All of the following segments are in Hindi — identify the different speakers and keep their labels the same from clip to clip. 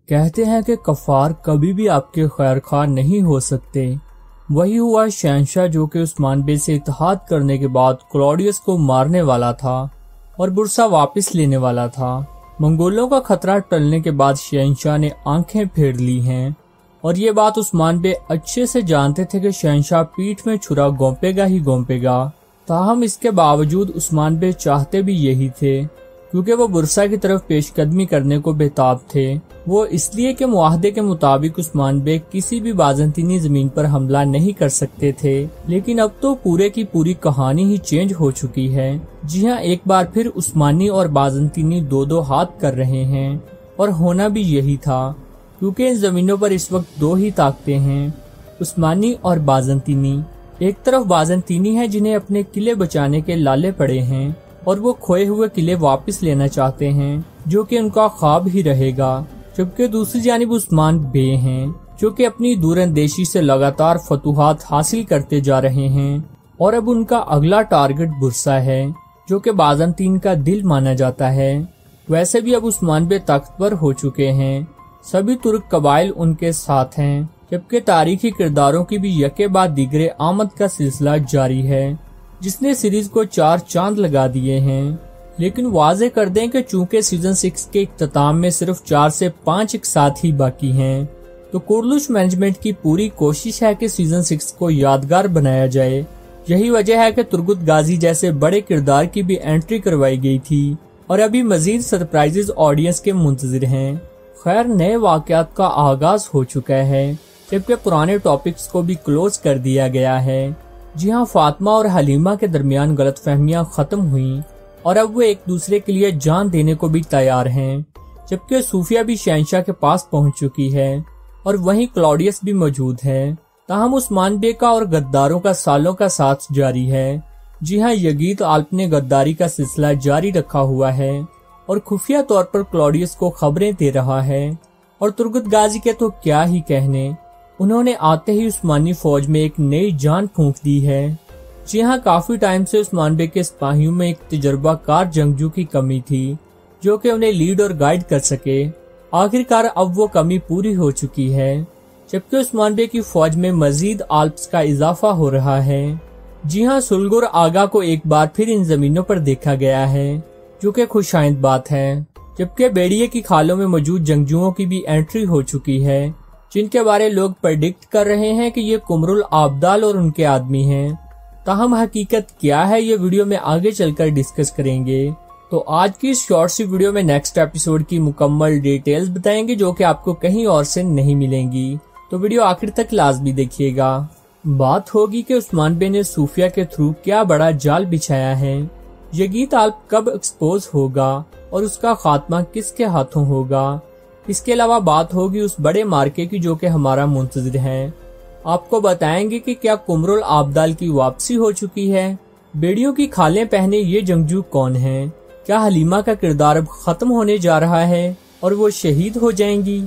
Speaker 1: कहते हैं कि कफार कभी भी आपके खैरखा नहीं हो सकते। वही हुआ शहंशाह जो कि उस्मान बे से इत्तेहाद करने के बाद क्लॉडियस को मारने वाला था और बुरसा वापस लेने वाला था। मंगोलों का खतरा टलने के बाद शहंशाह ने आंखें फेर ली हैं और ये बात उस्मान बे अच्छे से जानते थे कि शहंशाह पीठ में छुरा गोंपेगा ही गोंपेगा। ताहम इसके बावजूद उस्मान बे चाहते भी यही थे, क्योंकि वो बुरसा की तरफ पेशकदमी करने को बेताब थे। वो इसलिए कि मुआहदे के मुताबिक उस्मान बे किसी भी बाज़ंतीनी जमीन पर हमला नहीं कर सकते थे। लेकिन अब तो पूरे की पूरी कहानी ही चेंज हो चुकी है। जी हाँ, एक बार फिर उस्मानी और बाज़ंतीनी दो दो हाथ कर रहे हैं और होना भी यही था, क्योंकि इन जमीनों पर इस वक्त दो ही ताकतें हैं, उस्मानी और बाज़ंतीनी। एक तरफ बाज़ंतीनी है जिन्हें अपने किले बचाने के लाले पड़े हैं और वो खोए हुए किले वापस लेना चाहते हैं, जो कि उनका ख्वाब ही रहेगा। जबकि दूसरी जानिब उस्मान बे हैं जो कि अपनी दूरंदेशी से लगातार फतूहात हासिल करते जा रहे हैं और अब उनका अगला टारगेट बुरसा है, जो कि बाज़ंतीन का दिल माना जाता है। वैसे भी अब उस्मान बे ताकतवर हो चुके हैं, सभी तुर्क कबाइल उनके साथ हैं, जबकि तारीखी किरदारों की भी यके बाद दीगरे आमद का सिलसिला जारी है, जिसने सीरीज को 4 चांद लगा दिए हैं। लेकिन वाजे कर दें कि चूंकि सीजन 6 के इख्तिताम में सिर्फ 4 से 5 एक साथ ही बाकी हैं, तो कुरलुश मैनेजमेंट की पूरी कोशिश है कि सीजन 6 को यादगार बनाया जाए। यही वजह है कि तुर्गुत गाजी जैसे बड़े किरदार की भी एंट्री करवाई गई थी और अभी मजीद सरप्राइजेज ऑडियंस के मुंतजिर हैं। खैर, नए वाकयात का आगाज हो चुका है, जबकि पुराने टॉपिक्स को भी क्लोज कर दिया गया है। जी हाँ, फातिमा और हलीमा के दरमियान गलतफहमियां खत्म हुई और अब वो एक दूसरे के लिए जान देने को भी तैयार हैं। जबकि सूफिया भी शहंशाह के पास पहुंच चुकी है और वहीं क्लॉडियस भी मौजूद है। ताहम उस्मान बे का और गद्दारों का सालों का साथ जारी है। जी हाँ, यगीत आल्प ने गद्दारी का सिलसिला जारी रखा हुआ है और खुफिया तौर पर क्लॉडियस को खबरें दे रहा है। और तुर्गुत गाजी के तो क्या ही कहने, उन्होंने आते ही उस्मानी फौज में एक नई जान फूंक दी है। जी हाँ, काफी टाइम से उस्मान बे के सिपाहियों में एक तजुर्बाकार जंगजू की कमी थी, जो कि उन्हें लीड और गाइड कर सके। आखिरकार अब वो कमी पूरी हो चुकी है, जबकि उस्मान बे की फौज में मजीद आल्प्स का इजाफा हो रहा है। जी हाँ, सुलगुर आगा को एक बार फिर इन जमीनों पर देखा गया है, जो कि खुशाइंद बात है। जबकि बेड़िए की खालों में मौजूद जंगजुओं की भी एंट्री हो चुकी है, जिनके बारे लोग प्रेडिक्ट कर रहे हैं कि ये कुमरुल आबदाल और उनके आदमी हैं। ताहम हकीकत क्या है, ये वीडियो में आगे चलकर डिस्कस करेंगे। तो आज की इस शॉर्ट सी वीडियो में नेक्स्ट एपिसोड की मुकम्मल डिटेल्स बताएंगे, जो कि आपको कहीं और से नहीं मिलेंगी। तो वीडियो आखिर तक लाजमी देखिएगा। बात होगी कि उस्मान बे ने सूफिया के थ्रू क्या बड़ा जाल बिछाया है, यगीत आल्प कब एक्सपोज होगा और उसका खात्मा किसके हाथों होगा। इसके अलावा बात होगी उस बड़े मार्के की जो कि हमारा मुंतजिर है। आपको बताएंगे कि क्या कुमरुल आबदाल की वापसी हो चुकी है, बेड़ियों की खालें पहने ये जंगजू कौन हैं, क्या हलीमा का किरदार अब खत्म होने जा रहा है और वो शहीद हो जाएंगी।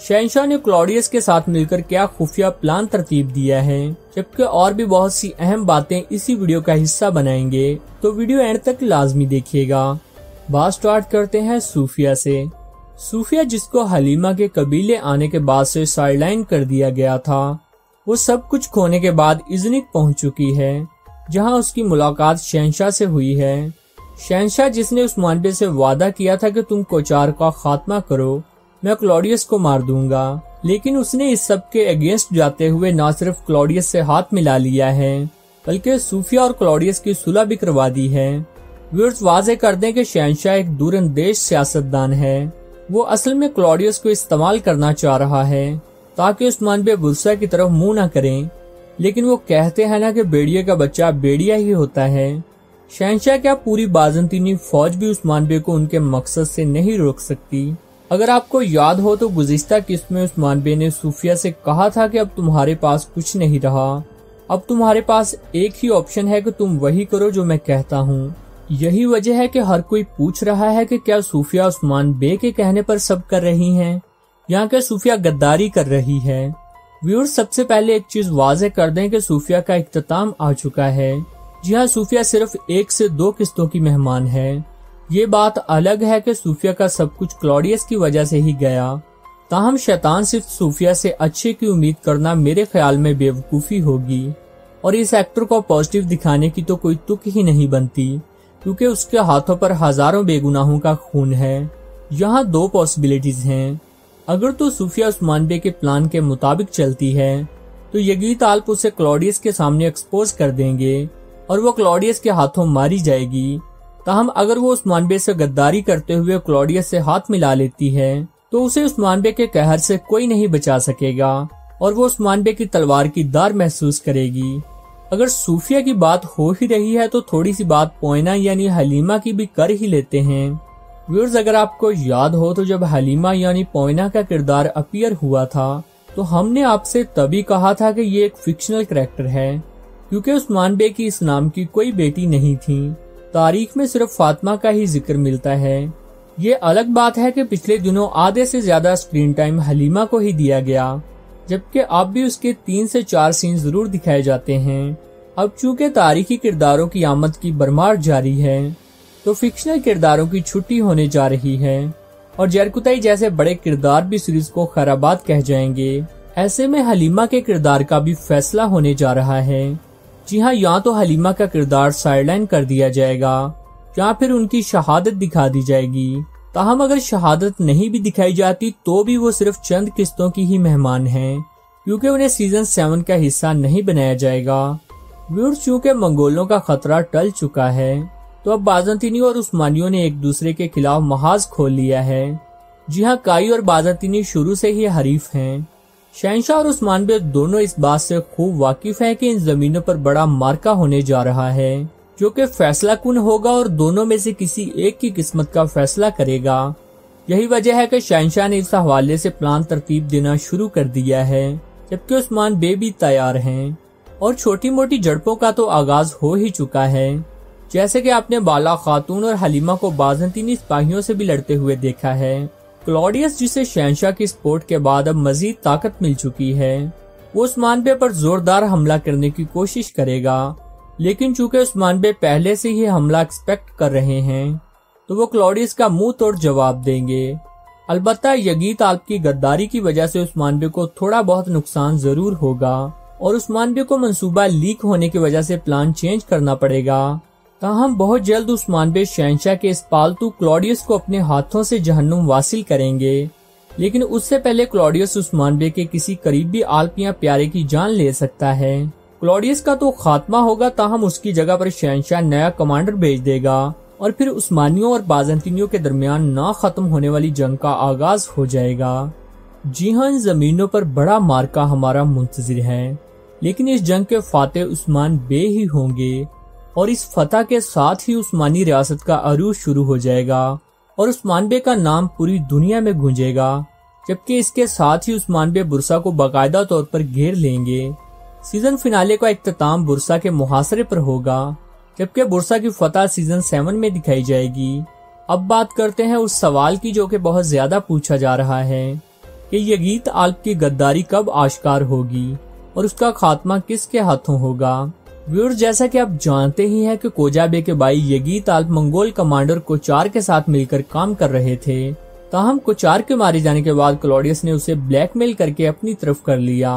Speaker 1: शहंशाह ने क्लॉडियस के साथ मिलकर क्या खुफिया प्लान तरतीब दिया है, जबकि और भी बहुत सी अहम बातें इसी वीडियो का हिस्सा बनाएंगे। तो वीडियो एंड तक लाजमी देखिएगा। बात स्टार्ट करते हैं सूफिया से। सूफिया, जिसको हलीमा के कबीले आने के बाद से साइडलाइन कर दिया गया था, वो सब कुछ खोने के बाद इज़निक पहुंच चुकी है, जहां उसकी मुलाकात शहंशाह से हुई है। शहंशाह जिसने उस्मान बे से वादा किया था कि तुम कोचार का खात्मा करो, मैं क्लॉडियस को मार दूंगा, लेकिन उसने इस सब के अगेंस्ट जाते हुए न सिर्फ क्लॉडियस से हाथ मिला लिया है, बल्कि सूफिया और क्लॉडियस की सुलह भी करवा दी है। व्यूअर्स, वाजे कर दें कि शहंशाह एक दूरंदेश सियासतदान है। वो असल में क्लॉडियस को इस्तेमाल करना चाह रहा है ताकि उस्मान बे बुरसा की तरफ मुंह न करें, लेकिन वो कहते हैं ना कि बेड़िया का बच्चा बेड़िया ही होता है। शहंशाह क्या पूरी बाज़ंतीनी फौज भी उस्मान बे को उनके मकसद से नहीं रोक सकती। अगर आपको याद हो तो गुज़िश्ता किस्त में उस्मान बे ने सूफिया से कहा था कि अब तुम्हारे पास कुछ नहीं रहा, अब तुम्हारे पास एक ही ऑप्शन है कि तुम वही करो जो मैं कहता हूँ। यही वजह है कि हर कोई पूछ रहा है कि क्या सूफिया उस्मान बे के कहने पर सब कर रही हैं, या कि सूफिया गद्दारी कर रही है। व्यूअर्स, सबसे पहले एक चीज वाज़े कर दें कि सूफिया का इख्तिताम आ चुका है। जी हाँ, सूफिया सिर्फ 1 से 2 किस्तों की मेहमान है। ये बात अलग है कि सूफिया का सब कुछ क्लॉडियस की वजह से ही गया। ताहम शैतान सिर्फ सूफिया से अच्छे की उम्मीद करना मेरे ख्याल में बेवकूफ़ी होगी, और इस एक्टर को पॉजिटिव दिखाने की तो कोई तुक ही नहीं बनती, क्योंकि उसके हाथों पर हजारों बेगुनाहों का खून है। यहाँ दो पॉसिबिलिटीज हैं। अगर तो सूफिया उस्मान बे के प्लान के मुताबिक चलती है तो यगीत आल्प उसे क्लॉडियस के सामने एक्सपोज कर देंगे और वो क्लॉडियस के हाथों मारी जाएगी। ताहम अगर वो उस्मान बे से गद्दारी करते हुए क्लॉडियस से हाथ मिला लेती है तो उसे उस्मान बे के कहर से कोई नहीं बचा सकेगा और वो उस्मान बे की तलवार की दार महसूस करेगी। अगर सूफिया की बात हो ही रही है तो थोड़ी सी बात पोइना यानी हलीमा की भी कर ही लेते हैं। व्यूअर्स, अगर आपको याद हो तो जब हलीमा यानी पोइना का किरदार अपीयर हुआ था तो हमने आपसे तभी कहा था कि ये एक फिक्शनल कैरेक्टर है, क्योंकि उस्मान बे की इस नाम की कोई बेटी नहीं थी। तारीख में सिर्फ फातिमा का ही जिक्र मिलता है। ये अलग बात है कि पिछले दिनों आधे से ज्यादा स्क्रीन टाइम हलीमा को ही दिया गया, जबकि अब भी उसके 3 से 4 सीन जरूर दिखाए जाते हैं। अब चूंकि तारीखी किरदारों की आमद की भरमार जारी है तो फिक्शनल किरदारों की छुट्टी होने जा रही है और जरकुताई जैसे बड़े किरदार भी सीरीज को खराबात कह जाएंगे। ऐसे में हलीमा के किरदार का भी फैसला होने जा रहा है। जी हाँ, या तो हलीमा का किरदार साइडलाइन कर दिया जाएगा या फिर उनकी शहादत दिखा दी जाएगी। ताहम अगर शहादत नहीं भी दिखाई जाती तो भी वो सिर्फ चंद किस्तों की ही मेहमान हैं, क्योंकि उन्हें सीजन 7 का हिस्सा नहीं बनाया जाएगा। व्यूअर्स, चूंकि मंगोलों का खतरा टल चुका है तो अब बाज़ंतीनी और उस्मानियों ने एक दूसरे के खिलाफ महाज खोल लिया है। जी हाँ, काई और बाज़ंतीनी शुरू से ही हरीफ हैं। शहंशाह और उस्मान बे दोनों इस बात से खूब वाकिफ हैं कि इन जमीनों पर बड़ा मार्का होने जा रहा है जो कि फैसला कुन होगा और दोनों में से किसी एक की किस्मत का फैसला करेगा। यही वजह है कि शहंशाह ने इस हवाले से प्लान तरतीब देना शुरू कर दिया है, जबकि उस्मान बे भी तैयार हैं और छोटी मोटी झड़पों का तो आगाज हो ही चुका है। जैसे कि आपने बाला खातून और हलीमा को बाज़ंतीनी सिपाहियों से भी लड़ते हुए देखा है। क्लॉडियस, जिसे शहंशाह की सपोर्ट के बाद अब मजीद ताकत मिल चुकी है, वो उस्मान बे पर जोरदार हमला करने की कोशिश करेगा, लेकिन चूंकि उस्मान बे पहले से ही हमला एक्सपेक्ट कर रहे हैं तो वो क्लॉडियस का मुंह तोड़ जवाब देंगे। अलबत्ता यगीत आल्प की गद्दारी की वजह से उस्मान बे को थोड़ा बहुत नुकसान जरूर होगा और उस्मान बे को मंसूबा लीक होने की वजह से प्लान चेंज करना पड़ेगा। ताहम बहुत जल्द उस्मान बे शहंशाह के इस पालतू क्लॉडियस को अपने हाथों से जहन्नुम वासिल करेंगे, लेकिन उससे पहले क्लॉडियस उस्मान बे के किसी करीबी आल्प या प्यारे की जान ले सकता है। क्लॉडियस का तो खात्मा होगा, ताहम उसकी जगह पर शहंशाह नया कमांडर भेज देगा और फिर उस्मानियों और बाज़ंतीनियों के दरमियान ना खत्म होने वाली जंग का आगाज हो जाएगा। जी हाँ, इन जमीनों पर बड़ा मार्का हमारा मुंतजिर है, लेकिन इस जंग के फातेह उस्मान बे ही होंगे और इस फतह के साथ ही उस्मानी रियासत का अरूज शुरू हो जाएगा और उस्मान बे का नाम पूरी दुनिया में गूंजेगा, जबकि इसके साथ ही उस्मान बे बुरसा को बाकायदा तौर पर घेर लेंगे। सीजन फिनाले का इख्तिताम बुरसा के मुहासरे पर होगा, जबकि बुरसा की फतह सीजन 7 में दिखाई जाएगी। अब बात करते हैं उस सवाल की जो कि बहुत ज्यादा पूछा जा रहा है कि यगीत आल्प की गद्दारी कब आश्कार होगी और उसका खात्मा किसके हाथों होगा। व्यूअर्स, जैसा कि आप जानते ही हैं कि कोजा बे के भाई यगीत आल्प मंगोल कमांडर कोचार के साथ मिलकर काम कर रहे थे। ताहम कोचार के मारे जाने के बाद क्लॉडियस ने उसे ब्लैकमेल करके अपनी तरफ कर लिया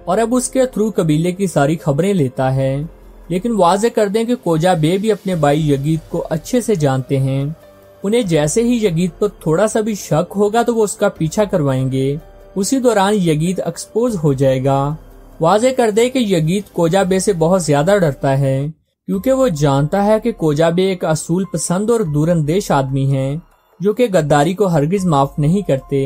Speaker 1: और अब उसके थ्रू कबीले की सारी खबरें लेता है। लेकिन वाज़े कर दें कि कोजा बे भी अपने भाई यगीत को अच्छे से जानते हैं। उन्हें जैसे ही यगीत पर थोड़ा सा भी शक होगा तो वो उसका पीछा करवाएंगे। उसी दौरान यगीत एक्सपोज हो जाएगा। वाज़े कर दे कि यगीत कोजा बे से बहुत ज्यादा डरता है, क्योंकि वो जानता है कि कोजा बे एक असूल पसंद और दूरंदेश आदमी है जो कि गद्दारी को हरगिज माफ नहीं करते।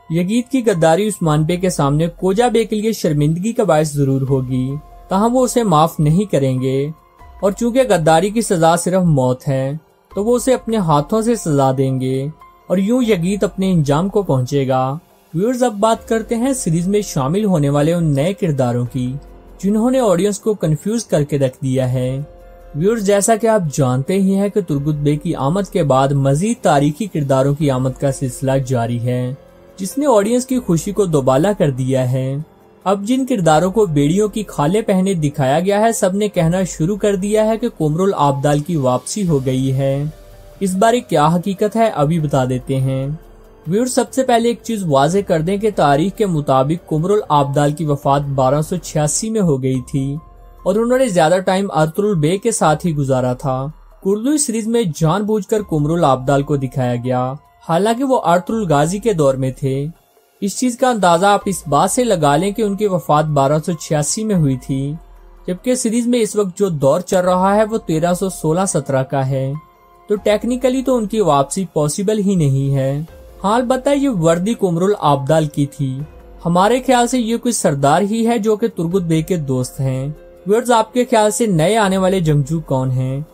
Speaker 1: यगीत की गद्दारी उस्मान बे के सामने कोजा बे के लिए शर्मिंदगी का बायस जरूर होगी, ताहम वो उसे माफ नहीं करेंगे और चूंकि गद्दारी की सजा सिर्फ मौत है तो वो उसे अपने हाथों से सजा देंगे और यूं यगीत अपने इंजाम को पहुंचेगा। व्यूअर्स, अब बात करते हैं सीरीज में शामिल होने वाले उन नए किरदारों की जिन्होंने ऑडियंस को कंफ्यूज करके रख दिया है। व्यूअर्स, जैसा कि आप जानते ही हैं कि तुर्गुत बे की आमद के बाद मजीद तारीखी किरदारों की आमद का सिलसिला जारी है, जिसने ऑडियंस की खुशी को दोबाला कर दिया है। अब जिन किरदारों को बेड़ियों की खाले पहने दिखाया गया है, सबने कहना शुरू कर दिया है कि कोमरुल आबदाल की वापसी हो गई है। इस बारे क्या हकीकत है अभी बता देते हैं। व्यूअर्स, सबसे पहले एक चीज वाजे कर दें कि तारीख के मुताबिक कुमरुल आबदाल की वफात 1286 में हो गई थी और उन्होंने ज्यादा टाइम अर्तुगरुल बे के साथ ही गुजारा था। कुर्दुई सीरीज में जानबूझकर कुमरुल आबदाल को दिखाया गया, हालांकि वो अर्तुगरुल गाजी के दौर में थे। इस चीज का अंदाजा आप इस बात से लगा लें कि उनकी वफात 1286 में हुई थी, जबकि सीरीज में इस वक्त जो दौर चल रहा है वो 1316-17 का है, तो टेक्निकली तो उनकी वापसी पॉसिबल ही नहीं है। हाँ, अलबत्ता ये वर्दी कुमरुल आबदाल की थी। हमारे ख्याल से ये कोई सरदार ही है जो कि तुर्गुत बे के दोस्त हैं। व्यूअर्स, आपके ख्याल से नए आने वाले जंगजू कौन हैं?